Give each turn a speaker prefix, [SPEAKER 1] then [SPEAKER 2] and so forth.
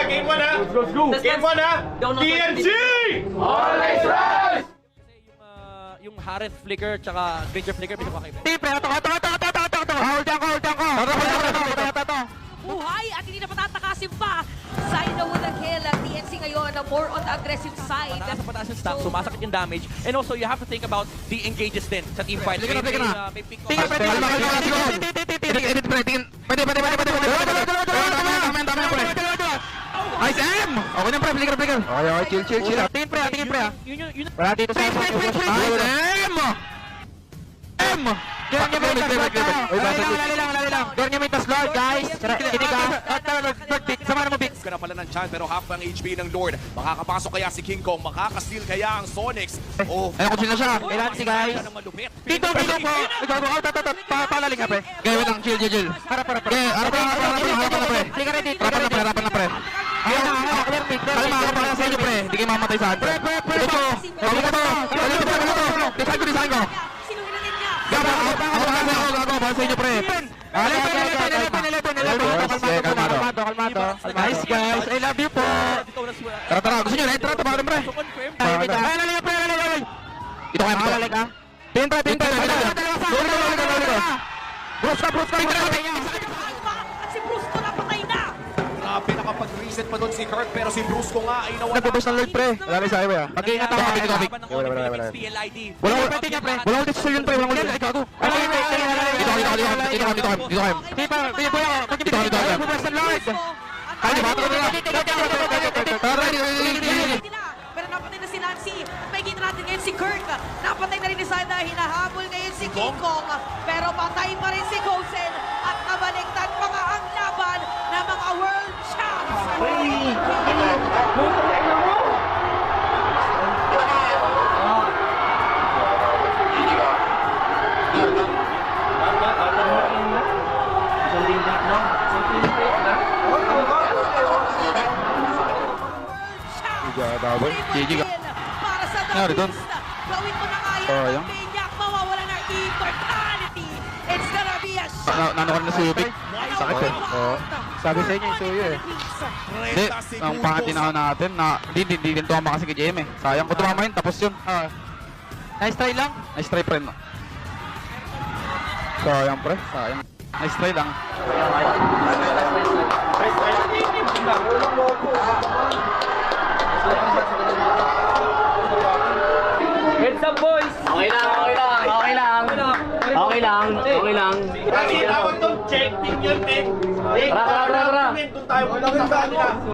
[SPEAKER 1] Game 1 ha. Game 1 ha. TNC!
[SPEAKER 2] Always rise!
[SPEAKER 3] Yung Harith flicker tsaka Granger flicker pinapakaiba.
[SPEAKER 2] Tipre, ito. Hold on.
[SPEAKER 4] Buhay at hindi na patatakasin pa. Side na with the kill at TNC ngayon na more on the aggressive side.
[SPEAKER 3] Pataas yung stack, sumasakit yung damage. And also, you have to think about the engages din sa team fight.
[SPEAKER 2] Sige na.
[SPEAKER 3] May pick
[SPEAKER 2] Tingin, pwede. Nice M! Okay na pre, flicker. Okay, chill. Tingin pre. Wala dito sa nice M! Ganyan may tas Lord, guys. Kinig ka. Sama na mo, Big.
[SPEAKER 1] Ka na pala ng chance pero half ang HP ng Lord. Makakapasok kaya si King Kong, makakasteal kaya ang Sonics. Oh,
[SPEAKER 2] Ayun, kung sila siya. Kailangan si guys. Dito po. Palaling ka, pre. Gaya lang, chill. Harap na, pre. Flicker na dito. Harapan na, pre. Kalma ka sa inyo, pre. Hindi kayo mamatay sa akin, pre. Ito. Design ko.
[SPEAKER 4] Sinuhinan niya.
[SPEAKER 2] Gago, para sa inyo, pre. Kalmado. Nice, guys. I love you po. Tara. Gusto nyo rin? Tara, tabakan, pre. Ito kaya malalig, ha? Pinta. Bruce ka.
[SPEAKER 4] At si Bruce ko napatay na.
[SPEAKER 1] grabe nakapag-reset pa doon si Kirk pero si Bruce ko nga ay nawala.
[SPEAKER 2] Nagpapos ng Lord, pre. Wala sa akin, pre. Mag-iingat ako. Walang ulti niya, pre. Walang ulti sa yun, pre. Walang ulti. Ay, gago. Dito kami.
[SPEAKER 4] Pero napatay na si Nancy. At may kita natin ngayon si Kirk. Napatay na rin ni Sada. Hinahabol ngayon si King Kong. Pero patay pa rin si Gosen. At nabaliktad pa nga ang laban ng mga world champs.
[SPEAKER 2] GG ka.
[SPEAKER 4] Para sa
[SPEAKER 2] Nangyari doon?
[SPEAKER 4] Gawin mo na kaya
[SPEAKER 2] Oh,
[SPEAKER 4] ang
[SPEAKER 2] yung?
[SPEAKER 4] Benyak. Mawawala ng immortality. It's gonna be a shot.
[SPEAKER 2] Nanokan na si Yubik. Sakit eh. Oo. Sabi sa inyo yung suyo eh. Hindi, ang pangatinaw natin na hindi din tumama kasi kay JM eh. Sayang ko tumama yun, tapos yun. Nice try lang. Nice try, pre. Sayang, pre. Sayang. Nice try lang.
[SPEAKER 3] Heads up, boys!
[SPEAKER 5] Okay lang.
[SPEAKER 1] Kasi tawag doon, check din yun, Nick.
[SPEAKER 5] Tara.
[SPEAKER 1] Doon tayo,